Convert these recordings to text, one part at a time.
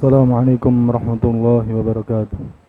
Assalamualaikum warahmatullahi wabarakatuh.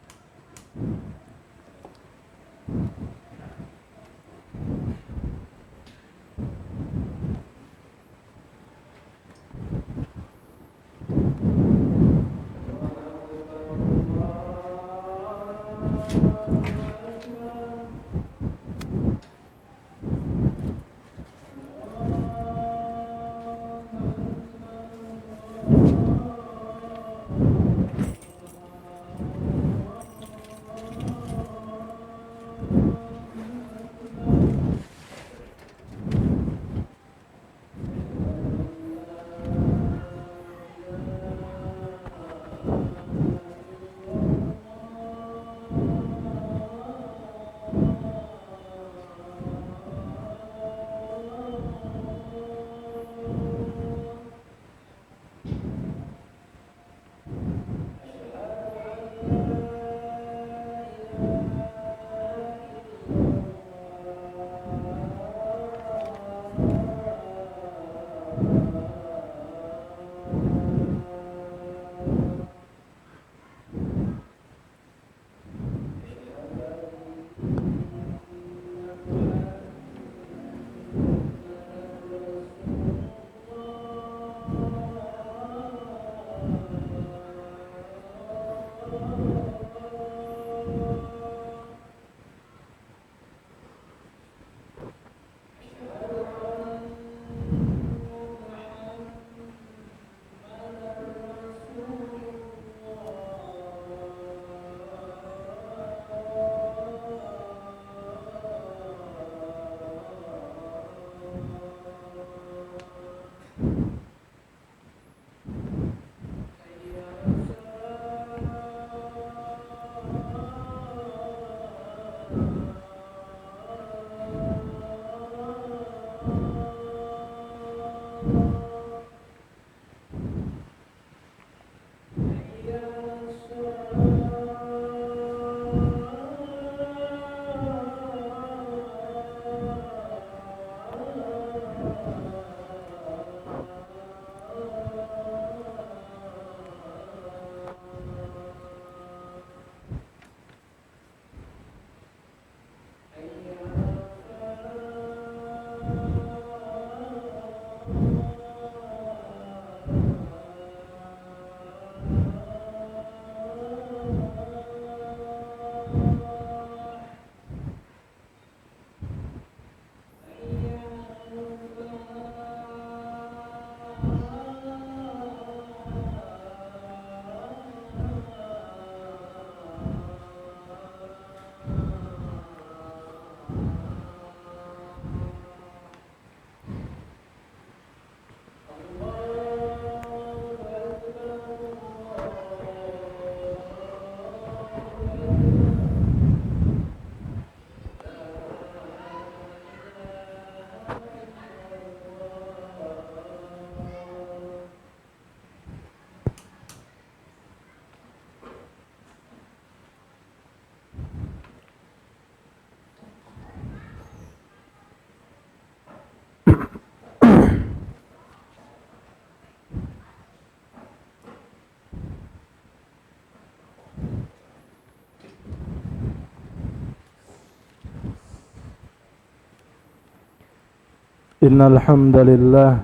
Innal hamdalillah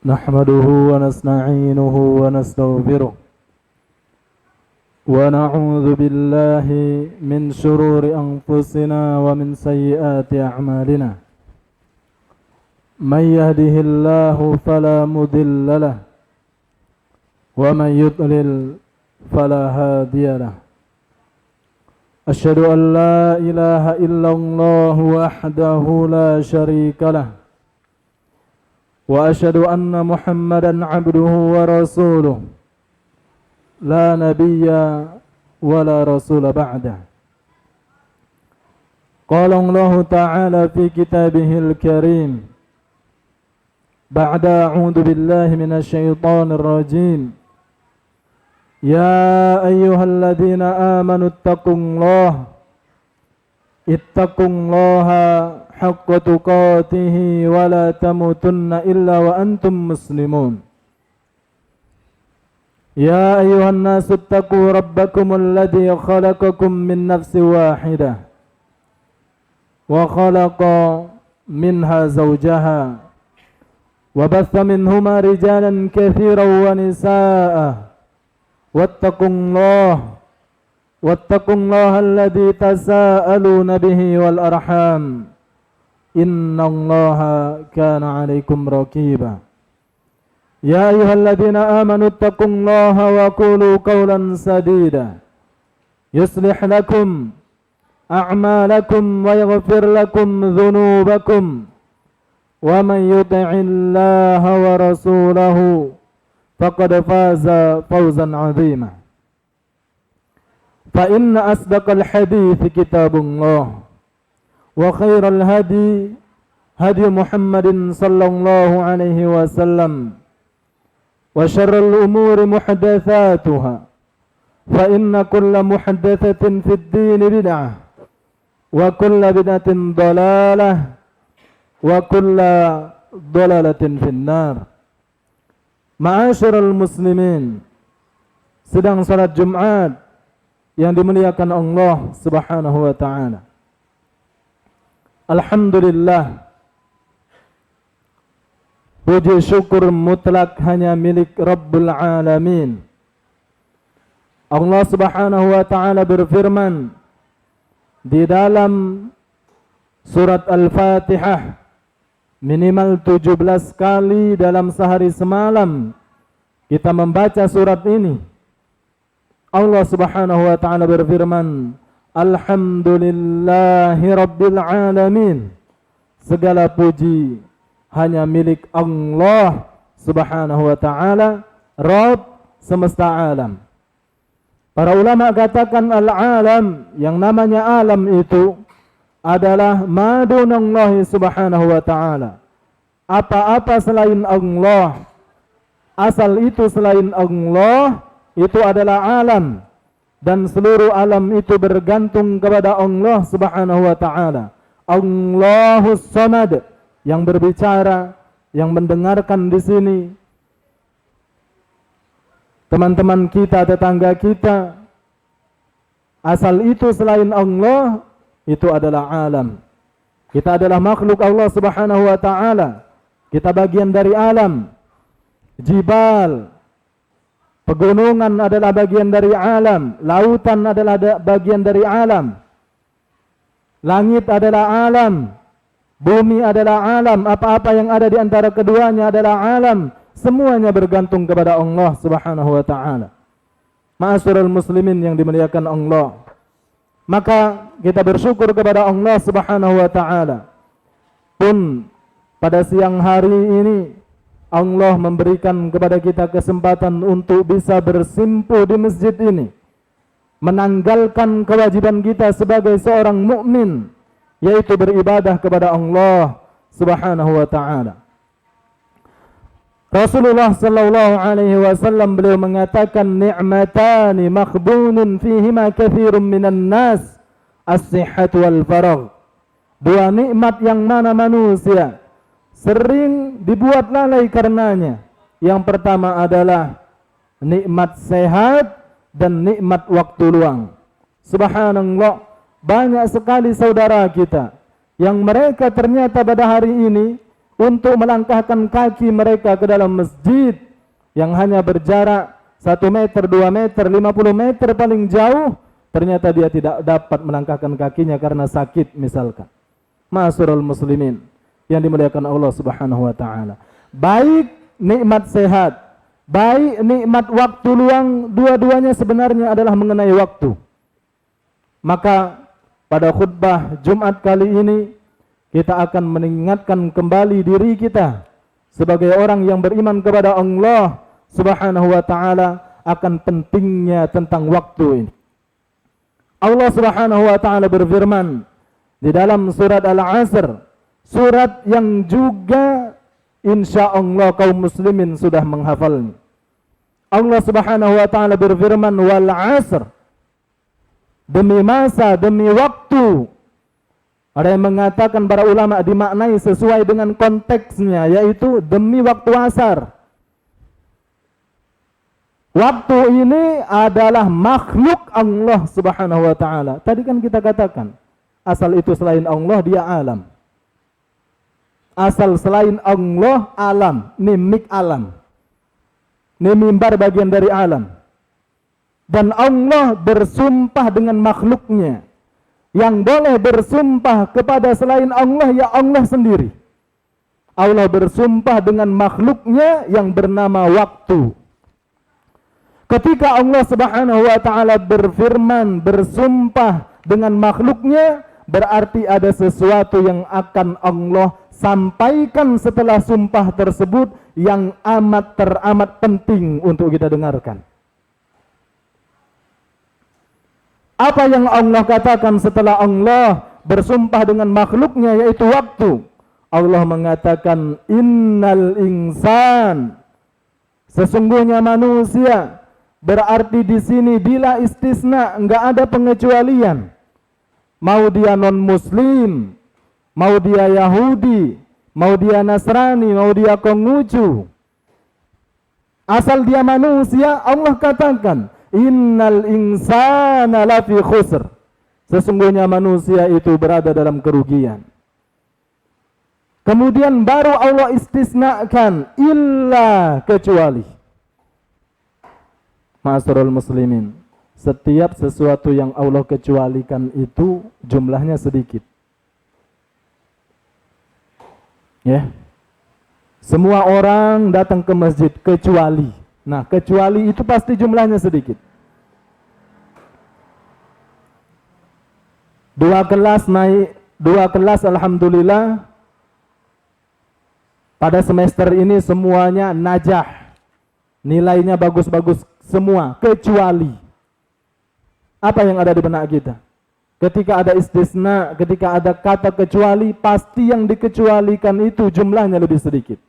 nahmaduhu wa nasta'inuhu wa nastaghfiruh wa na'udzu billahi min shururi anfusina wa min sayyiati a'malina. Man yahdihillahu fala mudilla lahu wa man yudlil fala hadiya lahu. Asyhadu an la ilaha illallah wahdahu la syarika lah wa asyhadu anna Muhammadan abduhu wa rasuluh la nabiyya wa la rasula ba'dah. Qala Allah ta'ala fi kitabihil karim ba'da a'udzu billahi minasy syaithanir rajim. Ya ayyuhalladzina amanu ittaqullaha haqqa tuqatih wa la tamutunna illa wa antum muslimun. يا أيها الناس اتقوا ربكم الذي خلقكم من نفس واحدة وخلق منها زوجها وبث منهما رجالا كثيرا ونساء واتقوا الله الذي تساءلون به والأرحام إن الله كان عليكم رقيبا يا أيها الذين آمنوا اتقوا الله وقولوا قولا سديدا يصلح لكم أعمالكم ويغفر لكم ذنوبكم ومن يطع الله ورسوله فقد فاز فوزا عظيما فإن أصدق الحديث كتاب الله وخير الهدي هدي محمد صلى الله عليه وسلم وشر الأمور محدثاتها فإن كل محدثة في الدين بدعة وكل بدعة ضلالة وكل ضلالة في النار. Ma'asyiral muslimin, sedang salat Jumat yang dimuliakan Allah Subhanahu wa taala. Alhamdulillah, puji syukur mutlak hanya milik Rabbul Alamin. Allah Subhanahu wa taala berfirman di dalam surat Al-Fatihah minimal 17 kali dalam sehari semalam kita membaca surat ini. Allah Subhanahu wa taala berfirman, Alhamdulillahi Rabbil Alamin. Segala puji hanya milik Allah Subhanahu wa taala, Rabb semesta alam. Para ulama katakan al-alam, yang namanya alam itu adalah madunallahi subhanahu wa ta'ala. Apa-apa selain Allah, asal itu selain Allah, itu adalah alam. Dan seluruh alam itu bergantung kepada Allah subhanahu wa ta'ala. Allahus Samad, yang berbicara, yang mendengarkan di sini. Teman-teman kita, tetangga kita, asal itu selain Allah, itu adalah alam. Kita adalah makhluk Allah Subhanahu wa taala. Kita bagian dari alam. Jibal, pegunungan adalah bagian dari alam, lautan adalah bagian dari alam. Langit adalah alam, bumi adalah alam, apa-apa yang ada di antara keduanya adalah alam. Semuanya bergantung kepada Allah Subhanahu wa taala. Ma'asyiral muslimin yang dimuliakan Allah. Maka kita bersyukur kepada Allah Subhanahu wa taala. Pun pada siang hari ini Allah memberikan kepada kita kesempatan untuk bisa bersimpuh di masjid ini, menanggalkan kewajiban kita sebagai seorang mukmin, yaitu beribadah kepada Allah Subhanahu wa taala. Rasulullah sallallahu alaihi wasallam beliau mengatakan, ni'matani makhbunun fihima katsirun minan nas, as-sihhat wal faragh. Dua nikmat yang mana manusia sering dibuat lalai karenanya. Yang pertama adalah nikmat sehat dan nikmat waktu luang. Subhanallah, banyak sekali saudara kita yang mereka ternyata pada hari ini untuk melangkahkan kaki mereka ke dalam masjid yang hanya berjarak 1 meter, 2 meter, 50 meter paling jauh, ternyata dia tidak dapat melangkahkan kakinya karena sakit misalkan. Ma'asyiral muslimin yang dimuliakan Allah Subhanahu wa taala. Baik nikmat sehat, baik nikmat waktu luang, dua-duanya sebenarnya adalah mengenai waktu. Maka pada khutbah Jumat kali ini kita akan mengingatkan kembali diri kita sebagai orang yang beriman kepada Allah Subhanahu wa taala akan pentingnya tentang waktu ini. Allah Subhanahu wa taala berfirman di dalam surat Al-Asr, surat yang juga insyaallah kaum muslimin sudah menghafalnya. Allah Subhanahu wa taala berfirman, wal 'asr, demi masa, demi waktu. Ada yang mengatakan para ulama dimaknai sesuai dengan konteksnya, yaitu demi waktu asar. Waktu ini adalah makhluk Allah Subhanahu wa taala. Tadi kan kita katakan, asal itu selain Allah dia alam. Asal selain Allah alam, mimik alam. Ini mimbar bagian dari alam. Dan Allah bersumpah dengan makhluknya. Yang boleh bersumpah kepada selain Allah ya Allah sendiri. Allah bersumpah dengan makhluknya yang bernama waktu. Ketika Allah Subhanahu wa taala berfirman, bersumpah dengan makhluknya, berarti ada sesuatu yang akan Allah sampaikan setelah sumpah tersebut yang teramat penting untuk kita dengarkan. Apa yang Allah katakan setelah Allah bersumpah dengan makhluknya, yaitu waktu? Allah mengatakan, innal insan, sesungguhnya manusia. Berarti di sini bila istisna, enggak ada pengecualian. Mau dia non muslim, mau dia Yahudi, mau dia Nasrani, mau dia Konghucu, asal dia manusia, Allah katakan, innal insana lafi khusr, sesungguhnya manusia itu berada dalam kerugian. Kemudian baru Allah istisnakan, illa, kecuali. Ma'asyiral muslimin, setiap sesuatu yang Allah kecualikan itu jumlahnya sedikit. Ya. Semua orang datang ke masjid kecuali. Nah, kecuali itu pasti jumlahnya sedikit. 2 kelas naik, 2 kelas alhamdulillah. Pada semester ini semuanya najah. Nilainya bagus-bagus semua, kecuali. Apa yang ada di benak kita? Ketika ada istisna, ketika ada kata kecuali, pasti yang dikecualikan itu jumlahnya lebih sedikit.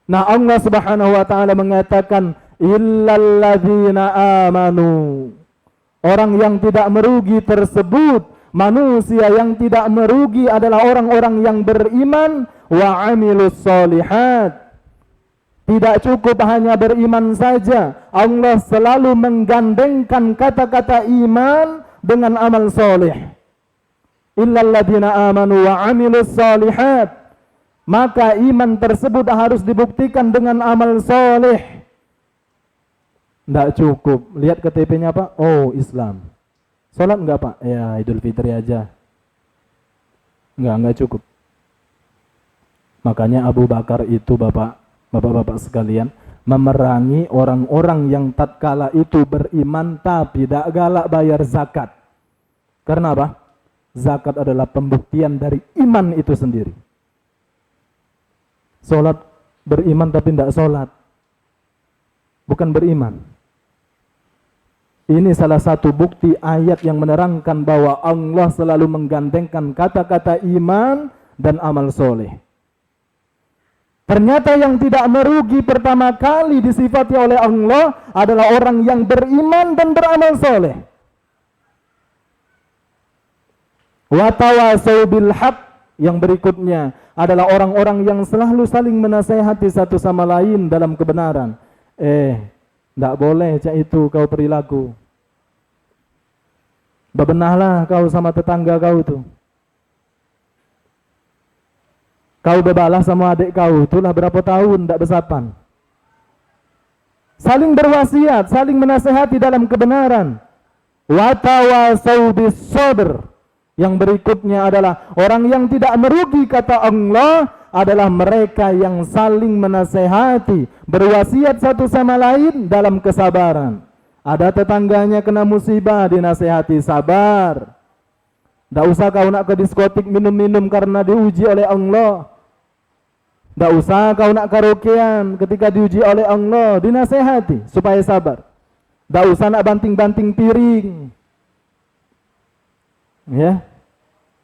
Nah, Allah Subhanahu wa taala mengatakan, illalladzina amanu. Orang yang tidak merugi tersebut, manusia yang tidak merugi adalah orang-orang yang beriman wa amilus solihat. Tidak cukup hanya beriman saja. Allah selalu menggandengkan kata-kata iman dengan amal soleh. Illalladzina amanu wa amilus solihat. Maka iman tersebut harus dibuktikan dengan amal soleh. Tidak cukup. Lihat KTP-nya Pak. Oh, Islam. Salat enggak Pak? Ya, Idul Fitri aja. Enggak cukup. Makanya Abu Bakar itu Bapak-bapak sekalian, memerangi orang-orang yang tatkala itu beriman tapi tidak galak bayar zakat. Karena apa? Zakat adalah pembuktian dari iman itu sendiri. Sholat, beriman tapi tidak sholat, bukan beriman. Ini salah satu bukti ayat yang menerangkan bahwa Allah selalu menggandengkan kata-kata iman dan amal soleh. Ternyata yang tidak merugi pertama kali disifati oleh Allah adalah orang yang beriman dan beramal soleh. Wa tawasau bil haq, yang berikutnya adalah orang-orang yang selalu saling menasehati satu sama lain dalam kebenaran. Tidak boleh cak itu kau perilaku. Bebenahlah kau sama tetangga kau tuh. Kau bebalah sama adik kau, itulah berapa tahun tidak bersapan. Saling berwasiat, saling menasehati dalam kebenaran. Wa tawasau bis sabr. Yang berikutnya adalah orang yang tidak merugi kata Allah adalah mereka yang saling menasehati, berwasiat satu sama lain dalam kesabaran. Ada tetangganya kena musibah, dinasehati sabar. Tidak usah kau nak ke diskotik minum-minum karena diuji oleh Allah. Tidak usah kau nak karaokean ketika diuji oleh Allah, dinasehati supaya sabar. Tidak usah nak banting-banting piring. Ya.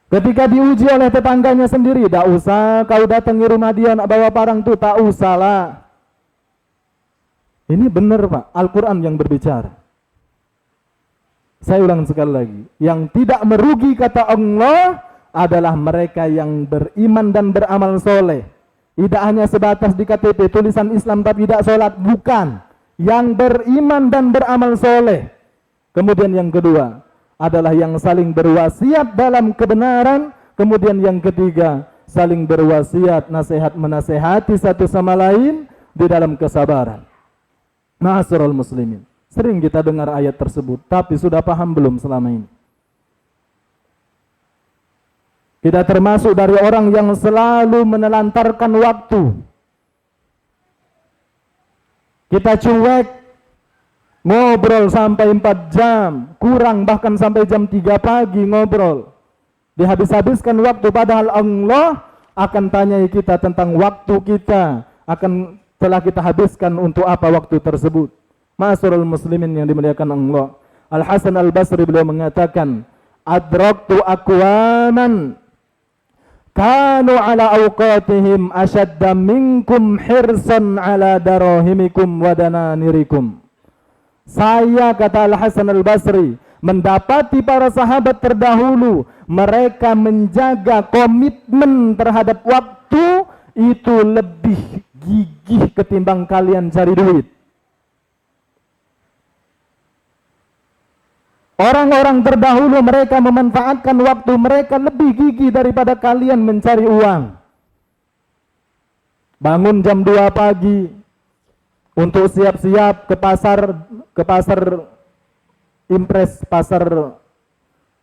Ketika diuji oleh tetangganya sendiri, tidak usah kau datangi rumah dia nak bawa barang tuh, tak usahlah. Ini benar Pak, Al-Quran yang berbicara. Saya ulang sekali lagi, yang tidak merugi kata Allah adalah mereka yang beriman dan beramal soleh. Tidak hanya sebatas di KTP tulisan Islam tapi tidak sholat, bukan. yang beriman dan beramal soleh. Kemudian yang kedua adalah yang saling berwasiat dalam kebenaran. Kemudian yang ketiga, saling berwasiat, nasihat menasehati satu sama lain di dalam kesabaran. Ma'asyiral muslimin, sering kita dengar ayat tersebut, tapi sudah paham belum selama ini? Kita termasuk dari orang yang selalu menelantarkan waktu. Kita cuek, ngobrol sampai 4 jam, kurang bahkan sampai jam 3 pagi ngobrol. Dihabis-habiskan waktu, padahal Allah akan tanyai kita tentang waktu kita, akan telah kita habiskan untuk apa waktu tersebut. Ma'asyiral muslimin yang dimuliakan Allah. Al-Hasan Al-Basri beliau mengatakan, adraktu aqwaman kanu ala awqatihim ashadda minkum hirsan ala darahimikum wa dananirikum. Saya, kata Al-Hasan Al-Basri, mendapati para sahabat terdahulu, mereka menjaga komitmen terhadap waktu itu lebih gigih ketimbang kalian cari duit. Orang-orang terdahulu mereka memanfaatkan waktu mereka lebih gigih daripada kalian mencari uang. Bangun jam 2 pagi untuk siap-siap ke pasar Impres, pasar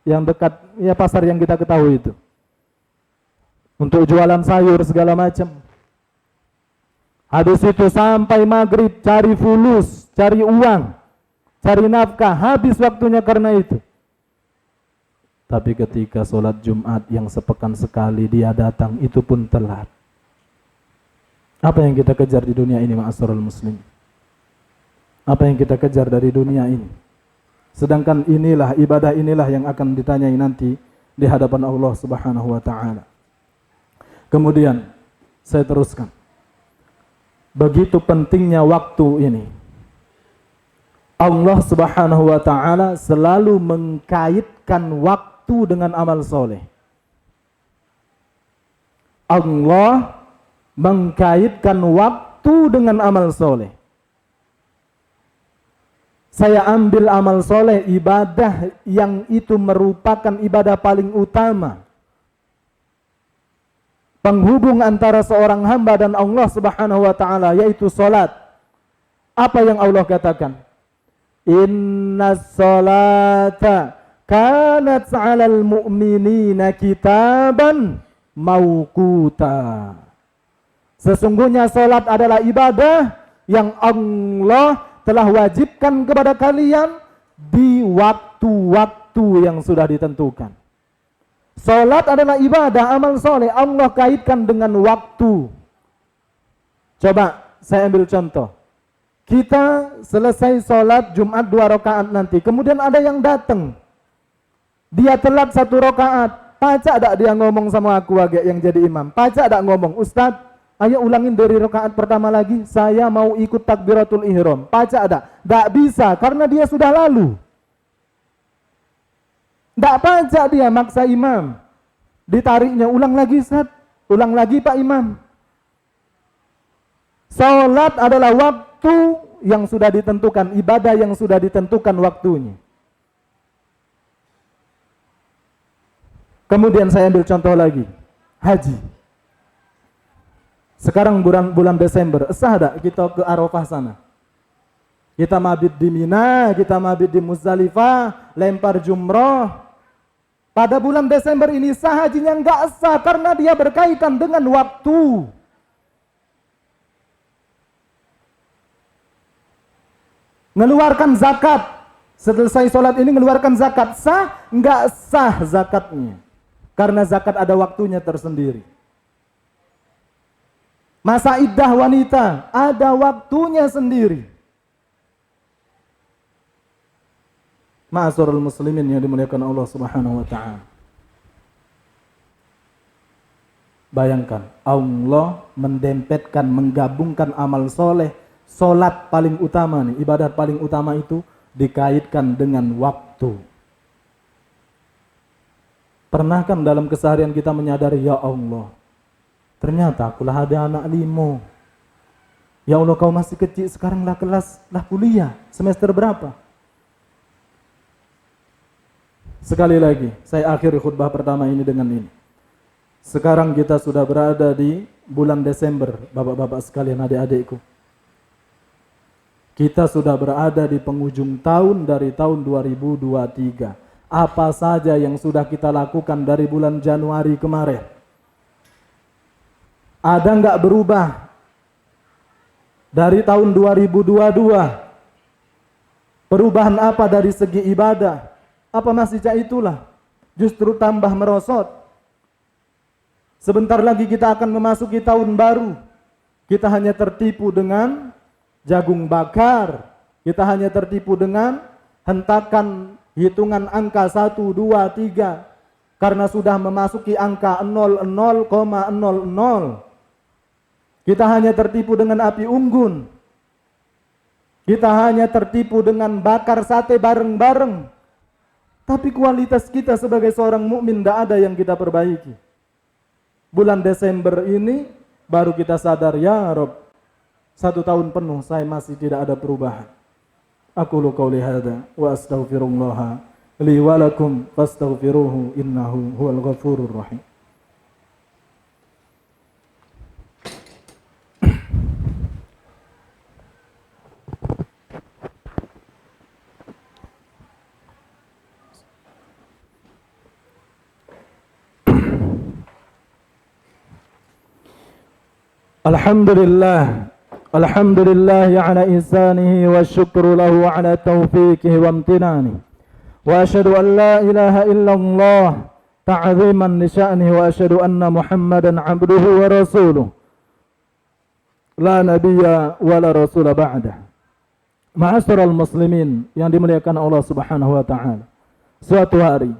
yang dekat, ya pasar yang kita ketahui itu. Untuk jualan sayur segala macam. Habis itu sampai maghrib cari fulus, cari uang, cari nafkah, habis waktunya karena itu. Tapi ketika sholat Jumat yang sepekan sekali dia datang, itu pun telat. Apa yang kita kejar di dunia ini, ma'asyiral muslim? Apa yang kita kejar dari dunia ini? Sedangkan inilah, ibadah inilah yang akan ditanyai nanti di hadapan Allah Subhanahu wa ta'ala. Kemudian saya teruskan. Begitu pentingnya waktu ini. Allah Subhanahu wa ta'ala selalu mengkaitkan waktu dengan amal soleh. Allah mengkaitkan waktu dengan amal soleh. Saya ambil amal soleh, ibadah yang itu merupakan ibadah paling utama, penghubung antara seorang hamba dan Allah Subhanahu wa ta'ala, yaitu salat. Apa yang Allah katakan? Inna salata kanat 'alal mu'minina kitaban mauquta. Sesungguhnya salat adalah ibadah yang Allah telah wajibkan kepada kalian di waktu-waktu yang sudah ditentukan. Salat adalah ibadah, amal soleh, Allah kaitkan dengan waktu. Coba saya ambil contoh. Kita selesai salat Jumat 2 rakaat nanti, kemudian ada yang datang, dia telat 1 rakaat. Pacak tak dia ngomong sama aku agak yang jadi imam? Pacak tak ngomong, Ustadz, ayo ulangin dari rakaat pertama lagi, saya mau ikut takbiratul ihram. Pacak tak? Tak bisa, karena dia sudah lalu. Tak pacak dia maksa imam. Ditariknya, ulang lagi Ustaz, ulang lagi Pak Imam. Salat adalah waktu yang sudah ditentukan, ibadah yang sudah ditentukan waktunya. Kemudian saya ambil contoh lagi, haji. Sekarang bulan Desember, sah tak kita ke Arafah sana? Kita mabit di Mina, kita mabit di Muzdalifah, lempar jumrah. Pada bulan Desember ini sah hajinya? Enggak sah, karena dia berkaitan dengan waktu. Ngeluarkan zakat, selesai sholat ini ngeluarkan zakat, sah? Enggak sah zakatnya, karena zakat ada waktunya tersendiri. Masa iddah wanita ada waktunya sendiri. Ma'asyiral muslimin yang dimuliakan Allah Subhanahu wa ta'ala. Bayangkan, Allah mendempetkan, menggabungkan amal soleh, solat paling utama nih, ibadah paling utama itu dikaitkan dengan waktu. Pernah kan dalam keseharian kita menyadari, ya Allah, ternyata akulah ada anak 5 Ya Allah, kau masih kecil, sekarang lah kuliah, semester berapa? Sekali lagi, saya akhiri khutbah pertama ini dengan ini. Sekarang kita sudah berada di bulan Desember, bapak-bapak sekalian, adik-adikku. Kita sudah berada di penghujung tahun dari tahun 2023. Apa saja yang sudah kita lakukan dari bulan Januari kemarin? Ada nggak berubah? Dari tahun 2022, perubahan apa dari segi ibadah? Apa masih itulah? Justru tambah merosot. Sebentar lagi kita akan memasuki tahun baru. Kita hanya tertipu dengan jagung bakar. Kita hanya tertipu dengan hentakan hitungan angka 1, 2, 3. Karena sudah memasuki angka 00,00. Kita hanya tertipu dengan api unggun. Kita hanya tertipu dengan bakar sate bareng-bareng. Tapi kualitas kita sebagai seorang mukmin tidak ada yang kita perbaiki. Bulan Desember ini baru kita sadar, ya Rob, 1 tahun penuh saya masih tidak ada perubahan. Aqulu qouli hadza wa astaghfirullah li wa lakum fastaghfiruhu innahu huwal ghafurur rahim. Alhamdulillah ala ihsanihi wa syukru lahu ala taufiqihi wa amtinani wa asyhadu an la ilaha illallah ta'ziman li sya'nihi wa asyhadu anna Muhammadan abduhu wa rasuluh la nabiyya wa la rasula ba'dah. Ma'asyiral muslimin yang dimuliakan Allah Subhanahu wa taala. Suatu hari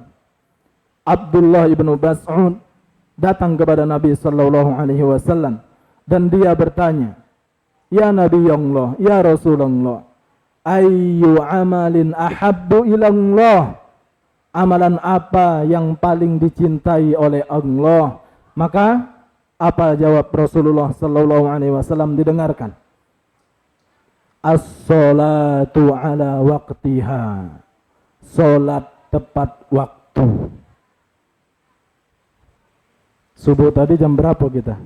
Abdullah ibn Mas'ud datang kepada Nabi sallallahu alaihi wasallam dan dia bertanya, "Ya Nabi Allah, ya Rasulullah, ayyu amalin ahabbu ilallah?" Amalan apa yang paling dicintai oleh Allah? Maka apa jawab Rasulullah sallallahu alaihi wasallam? Didengarkan. As-salatu ala waqtiha. Salat tepat waktu. Subuh tadi jam berapa kita?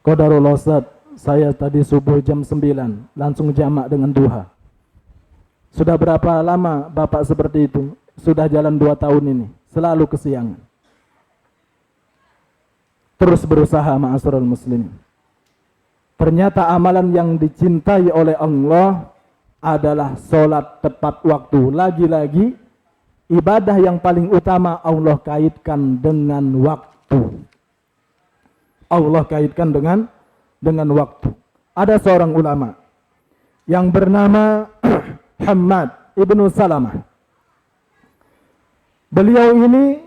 Qadarullah Ustaz, saya tadi subuh jam 9, langsung jamak dengan duha. Sudah berapa lama Bapak seperti itu? Sudah jalan 2 tahun ini, selalu kesiangan. Terus berusaha ma'asyiral muslimin. Ternyata amalan yang dicintai oleh Allah adalah sholat tepat waktu. Lagi-lagi, ibadah yang paling utama Allah kaitkan dengan waktu. Allah kaitkan dengan waktu. Ada seorang ulama yang bernama Hammad ibnu Salamah. Beliau ini,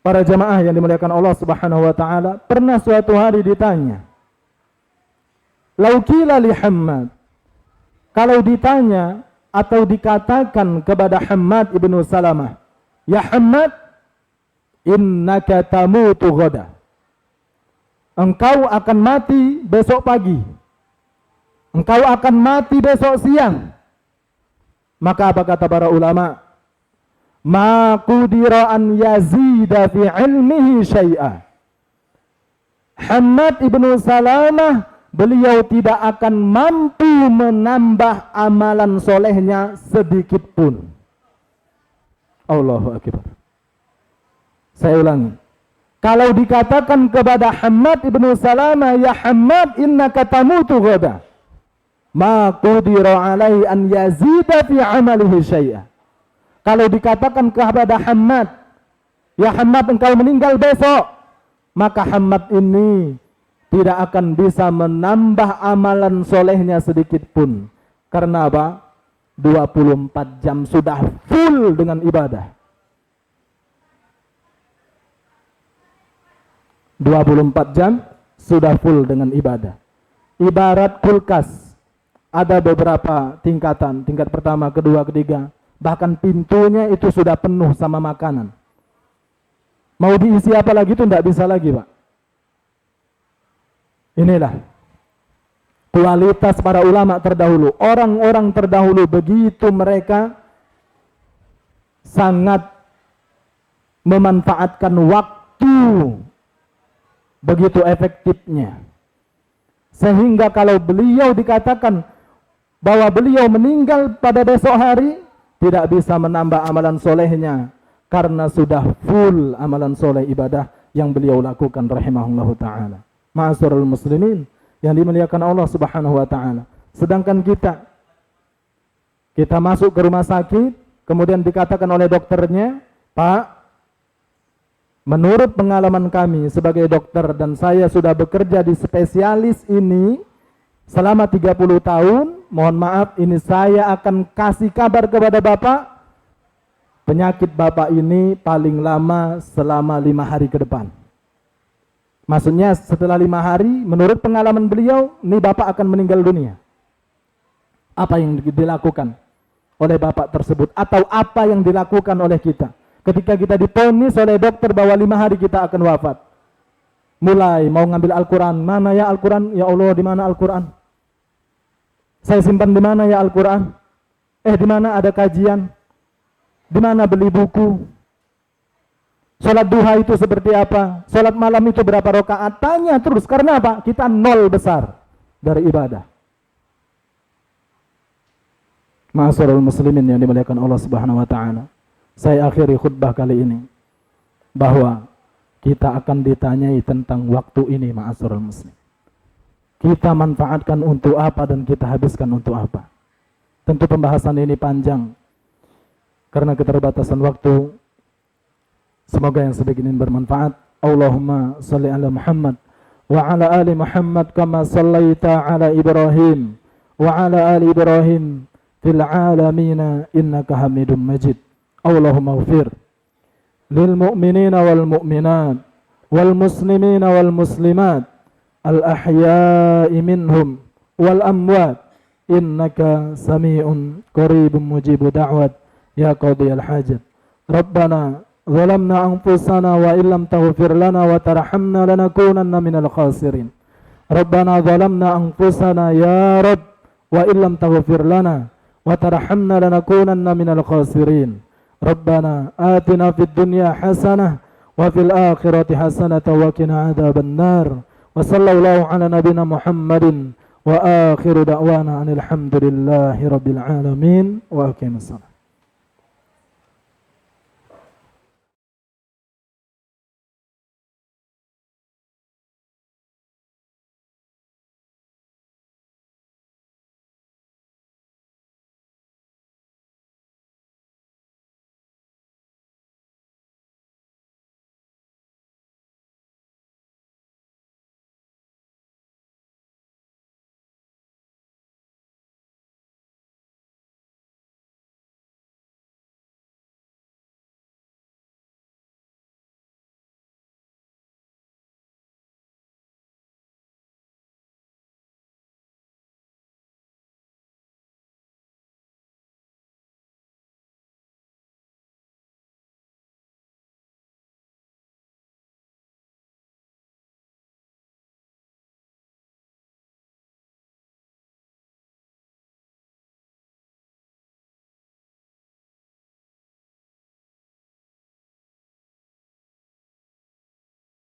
para jamaah yang dimuliakan Allah Subhanahu wa taala, pernah suatu hari ditanya, "Lau qila li Hammad," kalau ditanya atau dikatakan kepada Hammad ibnu Salamah, "Ya Hammad, innaka tamutu ghadan." Engkau akan mati besok pagi. Engkau akan mati besok siang. Maka apa kata para ulama? Ma qudira an yazida fi ilmihi syai'a. Hammad ibnu Salamah, beliau tidak akan mampu menambah amalan solehnya sedikit pun. Allahu Akbar. Saya ulangi. Kalau dikatakan kepada Hammad ibnu Salamah, "Ya Hammad, innaka tamutu ghada," ma qudira alaihi an yazida fi amalihi syai'a. Kalau dikatakan kepada Hammad, "Ya Hammad, engkau meninggal besok," maka Hammad ini tidak akan bisa menambah amalan solehnya sedikit pun. Karena apa? 24 jam sudah full dengan ibadah. 24 jam sudah full dengan ibadah. Ibarat kulkas, ada beberapa tingkatan, tingkat pertama, kedua, ketiga, bahkan pintunya itu sudah penuh sama makanan. Mau diisi apa lagi itu tidak bisa lagi, Pak. Inilah kualitas para ulama terdahulu, orang-orang terdahulu, begitu mereka sangat memanfaatkan waktu begitu efektifnya, sehingga kalau beliau dikatakan bahwa beliau meninggal pada besok hari, tidak bisa menambah amalan solehnya karena sudah full amalan soleh ibadah yang beliau lakukan rahimahullahu ta'ala. Ma'asyiral muslimin yang dimuliakan Allah subhanahu wa ta'ala. Sedangkan kita masuk ke rumah sakit, kemudian dikatakan oleh dokternya, Pak, menurut pengalaman kami sebagai dokter dan saya sudah bekerja di spesialis ini selama 30 tahun, mohon maaf, ini saya akan kasih kabar kepada Bapak, penyakit Bapak ini paling lama selama 5 hari ke depan. Maksudnya setelah 5 hari, menurut pengalaman beliau, ini Bapak akan meninggal dunia. Apa yang dilakukan oleh Bapak tersebut? Atau apa yang dilakukan oleh kita? Ketika kita diponis oleh dokter bahwa 5 hari kita akan wafat. Mulai mau ngambil Al-Quran, mana ya Al-Quran? Ya Allah, di mana Al-Quran? Saya simpan di mana ya Al-Quran? Di mana ada kajian? Di mana beli buku? Salat duha itu seperti apa? Salat malam itu berapa rakaat? Tanya terus, karena apa? Kita nol besar dari ibadah. Ma'asyiral muslimin yang dimuliakan Allah Subhanahu wa taala. Saya akhiri khutbah kali ini bahwa kita akan ditanyai tentang waktu ini, ma'asyiral muslimin. Kita manfaatkan untuk apa dan kita habiskan untuk apa? Tentu pembahasan ini panjang karena keterbatasan waktu. Semoga yang sebegini bermanfaat. Allahumma salli ala Muhammad wa ala ali Muhammad kama sallaita ala Ibrahim wa ala ali Ibrahim fil alamina innaka Hamidum Majid. Allahumma ighfir lil mu'minina wal mu'minat wal muslimina wal muslimat al-ahya'i minhum wal amwat innaka sami'un qaribun mujibu da'wat ya qadiyal hajat. Rabbana zalamna anfusana wa illam taghfir lana wa tarhamna lanakunanna minal khasirin. Rabbana zalamna anfusana ya Rabb wa illam taghfir lana wa tarhamna lanakunanna minal khasirin. Rabbana atina fid dunya hasanah wa fil akhirati hasanah wa qina adzaban nar. Wa sallallahu ala nabina Muhammadin wa akhiru da'wana anil hamdulillahi rabbil alamin wa aqimus salam.